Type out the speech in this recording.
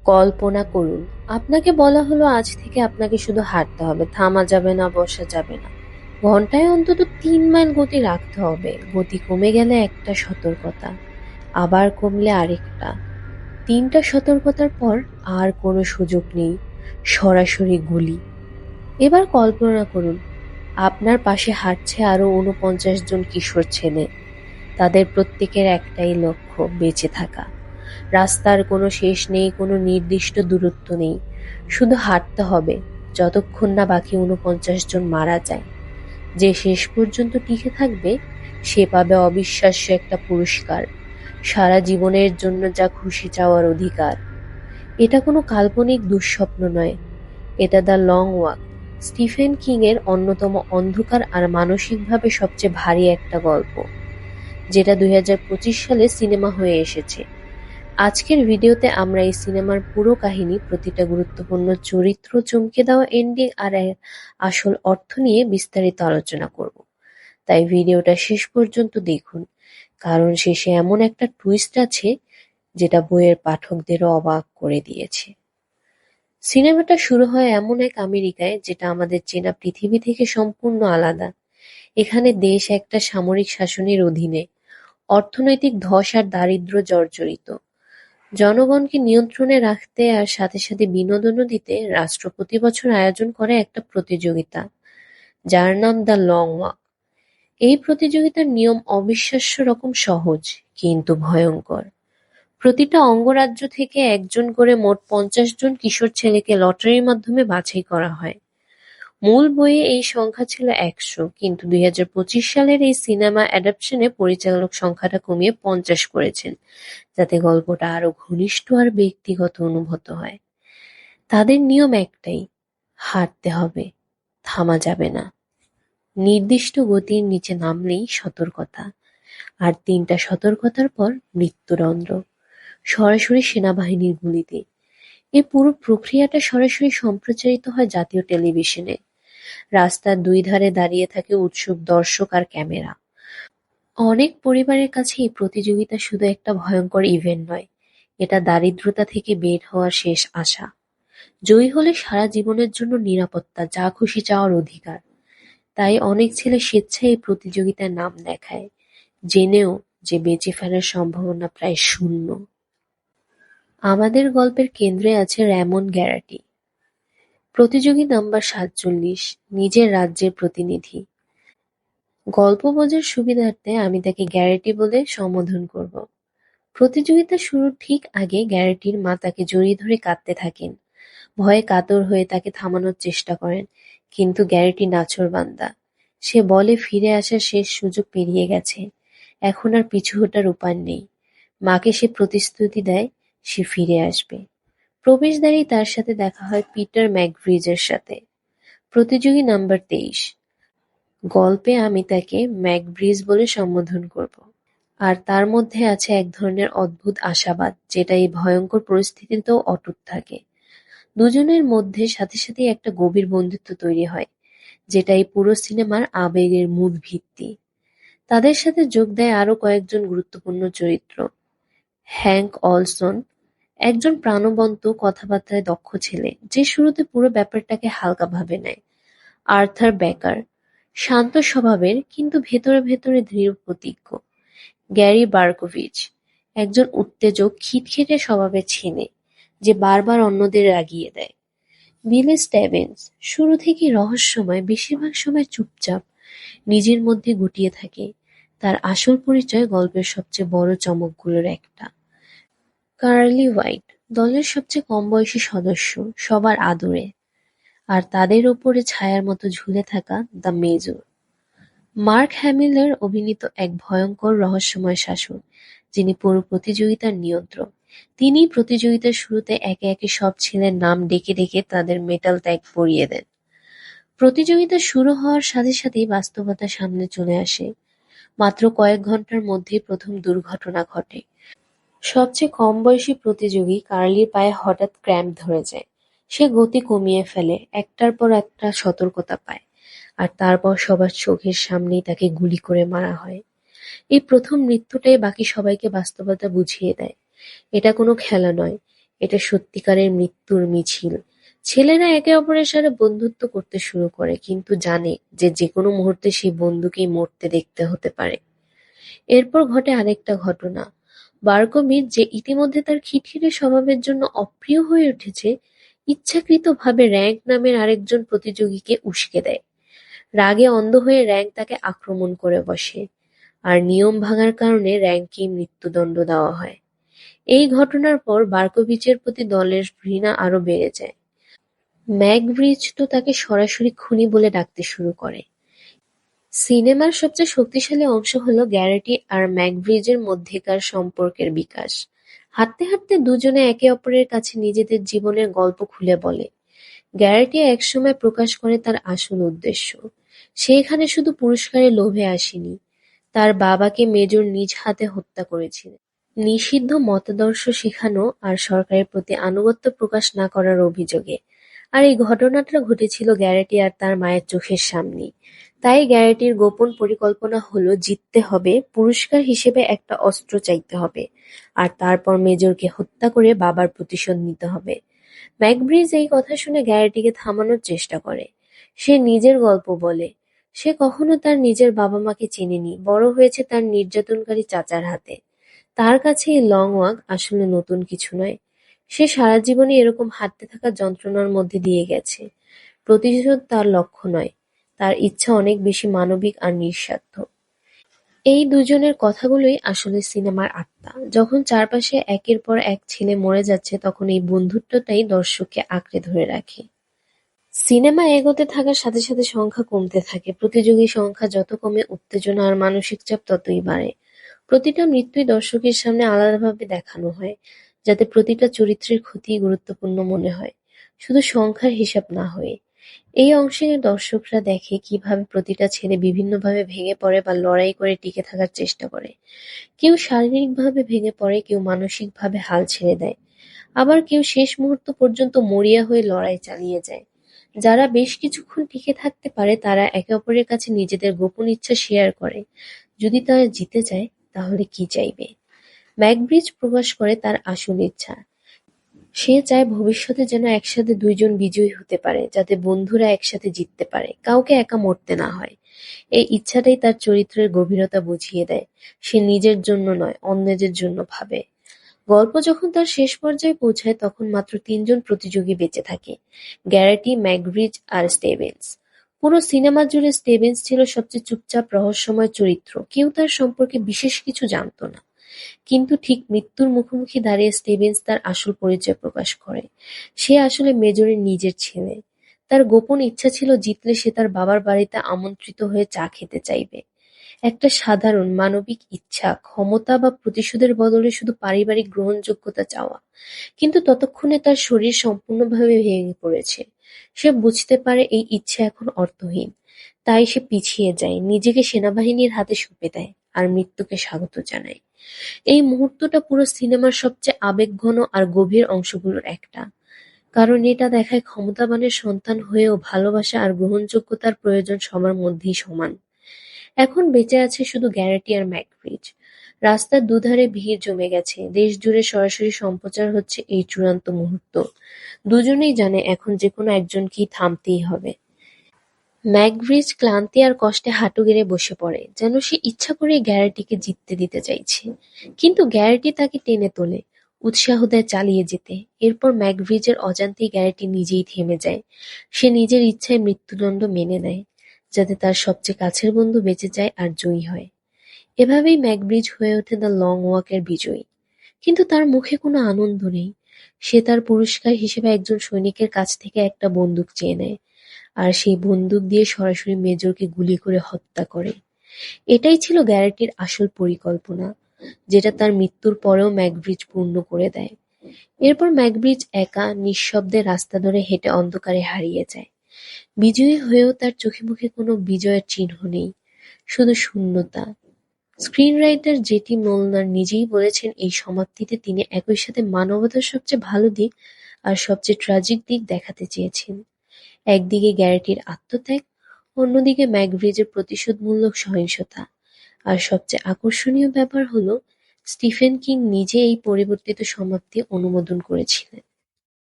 কল্পনা করুন, আপনাকে বলা হলো আজ থেকে আপনাকে শুধু হাঁটতে হবে, থামা যাবে না, বসা যাবে না। ঘন্টায় অন্তত ৩ মাইল গতি রাখতে হবে। গতি কমে গেলে একটা সতর্কতা, আবার কমলে আরেকটা। ৩টা সতর্কতার পর আর কোনো সুযোগ নেই, সরাসরি গুলি। এবার কল্পনা করুন, আপনার পাশে হাঁটছে আরো ৪৯ জন কিশোর ছেলে। তাদের প্রত্যেকের একটাই লক্ষ্য, বেঁচে থাকা। রাস্তার কোনো শেষ নেই, কোনো নির্দিষ্ট দূরত্ব নেই, শুধু হাঁটতে হবে যতক্ষণ না বাকি ৪৯ জন মারা যায়। যে শেষ পর্যন্ত টিকে থাকবে সে পাবে অবিশ্বাস্য একটা পুরস্কার, সারা জীবনের জন্য যা খুশি চাওয়ার অধিকার। এটা কোনো কাল্পনিক দুঃস্বপ্ন নয়, এটা the long walk, Stephen king এর অন্যতম অন্ধকার আর মানসিকভাবে সবচেয়ে ভারী একটা গল্প, যেটা ২০২৫ সালে সিনেমা হয়ে এসেছে। আজকের ভিডিওতে আমরা এই সিনেমার পুরো কাহিনী, প্রতিটা গুরুত্বপূর্ণ চরিত্র, চমকে দেওয়া এন্ডিং আর আসল অর্থ নিয়ে বিস্তারিত আলোচনা করব। তাই ভিডিওটা শেষ পর্যন্ত দেখুন, কারণ শেষে এমন একটা টুইস্ট আছে যেটা বইয়ের পাঠকদেরও অবাক করে দিয়েছে। সিনেমাটা শুরু হয় এমন এক আমেরিকায় যেটা আমাদের চেনা পৃথিবী থেকে সম্পূর্ণ আলাদা। এখানে দেশ একটা সামরিক শাসনের অধীনে, অর্থনৈতিক ধস আর দারিদ্র্য জর্জরিত। জনগণকে নিয়ন্ত্রণে রাখতে আর সাথে সাথে বিনোদনও দিতে রাষ্ট্র প্রতি বছর আয়োজন করে একটা প্রতিযোগিতা, যার নাম দ্য লং ওয়াক। এই প্রতিযোগিতার নিয়ম অবিশ্বাস্য রকম সহজ, কিন্তু ভয়ঙ্কর। প্রতিটা অঙ্গরাজ্য থেকে একজন করে মোট ৫০ জন কিশোর ছেলেকে লটারির মাধ্যমে বাছাই করা হয়। মূল বইয়ে এই সংখ্যা ছিল ১০০, কিন্তু ২০২৫ সালের এই সিনেমা অ্যাডাপশনে পরিচালক সংখ্যাটা কমিয়ে ৫০ করেছেন, যাতে গল্পটা আরো ঘনিষ্ঠ আর ব্যক্তিগত অনুভূত হয়। তাদের নিয়ম একটাই, হাঁটতে হবে, থামা যাবে না। নির্দিষ্ট গতির নিচে নামলেই সতর্কতা, আর ৩টা সতর্কতার পর মৃত্যুদণ্ড, সরাসরি সেনাবাহিনীর গুলিতে। এই পুরো প্রক্রিয়াটা সরাসরি সম্প্রচারিত হয় জাতীয় টেলিভিশনে। রাস্তার দুই ধারে দাঁড়িয়ে থাকে উৎসুক দর্শক আর ক্যামেরা। অনেক পরিবারের কাছে এই প্রতিযোগিতা শুধু একটা ভয়ঙ্কর ইভেন্ট নয়, এটা দারিদ্রতা থেকে বের হওয়ার শেষ আশা। জয়ী হলে সারা জীবনের জন্য নিরাপত্তা, যা খুশি চাওয়ার অধিকার। তাই অনেক ছেলে স্বেচ্ছায় এই প্রতিযোগিতায় নাম দেখায়, জেনেও যে বেঁচে ফেরার সম্ভাবনা প্রায় শূন্য। আমাদের গল্পের কেন্দ্রে আছে র্যামন গ্যারাটি, প্রতিযোগী নাম্বার ৪৭, নিজের রাজ্যের প্রতিনিধি। গল্প বোঝার সুবিধার্থে আমি তাকে গ্যারেটি বলে সম্বোধন করব। প্রতিযোগিতা শুরুর ঠিক আগে গ্যারেটির মা তাকে জড়িয়ে ধরে কাঁদতে থাকেন। ভয়ে কাতর হয়ে তাকে থামানোর চেষ্টা করেন, কিন্তু গ্যারেটি নাছোড়বান্দা। সে বলে ফিরে আসার শেষ সুযোগ পেরিয়ে গেছে, এখন আর পিছু হটার উপায় নেই। মাকে সে প্রতিশ্রুতি দেয় সে ফিরে আসবে। প্রবেশদ্বারেই তার সাথে দেখা হয় পিটার ম্যাকব্রিজের সাথে, প্রতিযোগী নাম্বার ২৩। গল্পে আমি তাকে ম্যাকব্রিজ বলে সম্বোধন করব। আর তার মধ্যে আছে এক ধরনের অদ্ভুত আশাবাদ, যেটা এই ভয়ঙ্কর পরিস্থিতিতেও অটুট থাকে। দুজনের মধ্যে সাথে সাথেই একটা গভীর বন্ধুত্ব তৈরি হয়, যেটা এই পুরো সিনেমার আবেগের মূল ভিত্তি। তাদের সাথে যোগ দেয় আরো কয়েকজন গুরুত্বপূর্ণ চরিত্র। হ্যাঙ্ক অলসন, একজন প্রাণবন্ত, কথাবার্তায় দক্ষ ছেলে, যে শুরুতে পুরো ব্যাপারটাকে হালকাভাবে নেয়। আর্থার বেকার, শান্ত স্বভাবের কিন্তু ভেতরে ভেতরে দৃঢ়প্রতিজ্ঞ। গ্যারি বার্কোভিচ, একজন উত্তেজক, খিটখিটে স্বভাবের ছেলে, যে বারবার অন্যদের রাগিয়ে দেয়। বিলি স্টেভেন্স, শুরু থেকেই রহস্যময়, বেশিরভাগ সময় চুপচাপ, নিজের মধ্যে গুটিয়ে থাকে। তার আসল পরিচয় গল্পের সবচেয়ে বড় চমকগুলোর একটা। কার্লি হোয়াইট, দলের সবচেয়ে কম বয়সী সদস্য, সবার আদরে। আর তাদের ওপরে ছায়ার মতো ঝুলে থাকা দ্য মেজর, মার্ক হ্যামিলের অভিনীত এক ভয়ঙ্কর রহস্যময় শাসক, যিনি পুরো প্রতিযোগিতার নিয়ন্ত্রক। তিনিই প্রতিযোগিতার শুরুতে একে একে সব ছেলের নাম ডেকে ডেকে তাদের মেটাল ট্যাগ পরিয়ে দেন। প্রতিযোগিতা শুরু হওয়ার সাথে সাথেই বাস্তবতা সামনে চলে আসে। মাত্র কয়েক ঘন্টার মধ্যেই প্রথম দুর্ঘটনা ঘটে। সবচেয়ে কম বয়সী প্রতিযোগী কার্লির পায়ে হঠাৎ ক্র্যাম্প ধরে যায়। সে গতি কমিয়ে ফেলে, একটার পর একটা সতর্কতা পায়, আর তারপর সবার চোখের সামনেই তাকে গুলি করে মারা হয়। এই প্রথম মৃত্যুটাই বাকি সবাইকে বাস্তবতা বুঝিয়ে দেয়। এটা কোনো খেলা নয়, এটা সত্যিকারের মৃত্যুর মিছিল। ছেলেরা একে অপরের সাথে বন্ধুত্ব করতে শুরু করে, কিন্তু জানে যে যেকোনো মুহূর্তে সেই বন্ধুকেই মরতে দেখতে হতে পারে। এরপর ঘটে আরেকটা ঘটনা। বারকোভিচ, যে ইতিমধ্যে তার খিটখিটে স্বভাবের জন্য অপ্রিয় হয়ে উঠেছে, ইচ্ছাকৃতভাবে র‍্যাঙ্ক নামের আরেকজন প্রতিযোগীকে উস্কে দেয়। রাগে অন্ধ হয়ে র‍্যাঙ্ক তাকে আক্রমণ করে বসে, আর নিয়ম ভাঙার কারণে র‍্যাঙ্ককেই মৃত্যুদণ্ড দেওয়া হয়। এই ঘটনার পর বারকোভিচের প্রতি দলের ঘৃণা আরো বেড়ে যায়। ম্যাকব্রিজ তো তাকে সরাসরি খুনি বলে ডাকতে শুরু করে। সিনেমার সবচেয়ে শক্তিশালী অংশ হলো গ্যারেটি আর ম্যাকব্রিজের মধ্যেকার সম্পর্কের বিকাশ। হাঁটতে হাঁটতে দুজনে একে অপরের কাছে নিজেদের জীবনের গল্প খুলে বলে। গ্যারেটি একসময় প্রকাশ করে তার আসল উদ্দেশ্য। সে এখানে শুধু পুরস্কারের লোভে আসেনি, তার বাবাকে মেজর নিজ হাতে হত্যা করেছিলেন নিষিদ্ধ মতাদর্শ শেখানো আর সরকারের প্রতি আনুগত্য প্রকাশ না করার অভিযোগে। আর এই ঘটনাটা ঘটেছিল গ্যারেটি আর তার মায়ের চোখের সামনেই। তাই গ্যারেটির গোপন পরিকল্পনা হলো জিততে হবে, পুরস্কার হিসেবে একটা অস্ত্র চাইতে হবে, আর তারপর মেজরকে হত্যা করে বাবার প্রতিশোধ নিতে হবে। ম্যাকব্রিজ এই কথা শুনে গ্যারেটিকে থামানোর চেষ্টা করে। সে নিজের গল্প বলে, সে কখনো তার নিজের বাবা-মাকে চেনেনি, বড় হয়েছে তার নির্যাতনকারী চাচার হাতে। তার কাছে এই লং ওয়াক আসলে নতুন কিছু নয়। সে সারা জীবনই এরকম হাঁটতে থাকা যন্ত্রণার মধ্যে দিয়ে গেছে। প্রতিশোধ তার লক্ষ্য নয়, তার ইচ্ছা অনেক বেশি মানবিক আর নিঃস্বার্থ। এই দুজনের কথাগুলোই আসলে সিনেমার আত্মা। যখন চারপাশে একের পর এক ছেলে মরে যাচ্ছে, তখন এই বন্ধুত্বটাই দর্শককে আঁকড়ে ধরে রাখে। সিনেমা এগোতে থাকার সাথে সাথে সংখ্যা কমতে থাকে। প্রতিযোগী সংখ্যা যত কমে, উত্তেজনা আর মানসিক চাপ ততই বাড়ে। প্রতিটা মৃত্যুই দর্শকের সামনে আলাদাভাবে দেখানো হয়, যাতে প্রতিটা চরিত্রের ক্ষতিই গুরুত্বপূর্ণ মনে হয়, শুধু সংখ্যার হিসাব না হয়ে। এই অংশে দর্শকরা দেখে কিভাবে প্রতিটা ছেলে বিভিন্নভাবে ভেঙে পড়ে বা লড়াই করে টিকে থাকার চেষ্টা করে। কেউ শারীরিকভাবে ভেঙে পড়ে, কেউ মানসিকভাবে হাল ছেড়ে দেয়, আবার কেউ শেষ মুহূর্ত পর্যন্ত মরিয়া হয়ে লড়াই চালিয়ে যায়। যারা বেশ কিছুক্ষণ টিকে থাকতে পারে তারা একে অপরের কাছে নিজেদের গোপন ইচ্ছা শেয়ার করে। যদি তারা জিতে যায়, তাহলে কি চাইবে? ম্যাকব্রিজ প্রকাশ করে তার আসল ইচ্ছা। সে চায় ভবিষ্যতে যেন একসাথে দুইজন বিজয়ী হতে পারে, যাতে বন্ধুরা একসাথে জিততে পারে, কাউকে একা মরতে না হয়। এই ইচ্ছাটাই তার চরিত্রের গভীরতা বুঝিয়ে দেয়। সে নিজের জন্য নয়, অন্যদের জন্য ভাবে। গল্প যখন তার শেষ পর্যায়ে পৌঁছায়, তখন মাত্র তিনজন প্রতিযোগী বেঁচে থাকে: গ্যারেটি, ম্যাকব্রিজ আর স্টেভেন্স। পুরো সিনেমা জুড়ে স্টেভেন্স ছিল সবচেয়ে চুপচাপ রহস্যময় চরিত্র। কেউ তার সম্পর্কে বিশেষ কিছু জানত না। কিন্তু ঠিক মৃত্যুর মুখোমুখি দাঁড়িয়ে স্টেভেন্স তার আসল পরিচয় প্রকাশ করে। সে আসলে মেজরের নিজের ছেলে। তার গোপন ইচ্ছা ছিল জিতলে সে তার বাবার বাড়িতে আমন্ত্রিত হয়ে চা খেতে চাইবে। একটা সাধারণ মানবিক ইচ্ছা, ক্ষমতা বা প্রতিশোধের বদলে শুধু পারিবারিক গ্রহণযোগ্যতা চাওয়া। কিন্তু ততক্ষণে তার শরীর সম্পূর্ণভাবে ভেঙে পড়েছে। সে বুঝতে পারে এই ইচ্ছে এখন অর্থহীন। তাই সে পিছিয়ে যায়, নিজেকে সেনাবাহিনীর হাতে সঁপে দেয়, আর মৃত্যুকে স্বাগত জানায়। এই মুহূর্তটা পুরো সিনেমার সবচেয়ে আবেগঘন আর গভীর অংশগুলোর একটা। কারণ এটা দেখায় ক্ষমতাবানের সন্তান হয়েও ভালোবাসা আর গ্রহণযোগ্যতার প্রয়োজন সবার মধ্যেই সমান। এখন বেঁচে আছে শুধু গ্যারেটি আর ম্যাকব্রিজ। রাস্তার দুধারে ভিড় জমে গেছে, দেশ জুড়ে সরাসরি সম্প্রচার হচ্ছে এই চূড়ান্ত মুহূর্ত। দুজনেই জানে এখন যেকোনো একজনকেই থামতেই হবে। ম্যাকব্রিজ ক্লান্তি আর কষ্টে হাঁটু গেড়ে বসে পড়ে, যেন সে ইচ্ছা করেই গ্যারেটিকে জিততে দিতে চাইছে। কিন্তু গ্যারেটি তাকে টেনে তোলে, উৎসাহ দেয় চালিয়ে যেতে। এরপর ম্যাকব্রিজের অজান্তেই গ্যারেটি নিজেই থেমে যায়। সে নিজের ইচ্ছায় মৃত্যুদণ্ড মেনে নেয়, যাতে তার সবচেয়ে কাছের বন্ধু বেঁচে যায় আর জয়ী হয়। এভাবেই ম্যাকব্রিজ হয়ে ওঠে দ্য লং ওয়াকের বিজয়ী। কিন্তু তার মুখে কোনো আনন্দ নেই। সে তার পুরস্কার হিসেবে একজন সৈনিকের কাছ থেকে একটা বন্দুক চেয়ে নেয়, আর সেই বন্দুক দিয়ে সরাসরি মেজরকে গুলি করে হত্যা করে। এটাই ছিল গ্যারেটির আসল পরিকল্পনা, যেটা তার মৃত্যুর পরেও ম্যাকব্রিজ পূর্ণ করে দেয়। এরপর ম্যাকব্রিজ একা নিঃশব্দে রাস্তা ধরে হেঁটে অন্ধকারে হারিয়ে যায়। বিজয়ী হয়েও তার চোখে মুখে কোনো বিজয়ের চিহ্ন নেই, শুধু শূন্যতা। স্ক্রিনরাইটার জেটি মোলনার নিজেই বলেছেন, এই সমাপ্তিতে তিনি একই সাথে মানবতার সবচেয়ে ভালো দিক আর সবচেয়ে ট্র্যাজিক দিক দেখাতে চেয়েছেন। একদিকে গ্যারেটির আত্মত্যাগ, অন্যদিকে ম্যাকব্রিজের প্রতিশোধমূলক সহিংসতা। আর সবচেয়ে আকর্ষণীয় ব্যাপার হলো, স্টিফেন কিং নিজে এই পরিবর্তিত সমাপ্তি অনুমোদন করেছিলেন।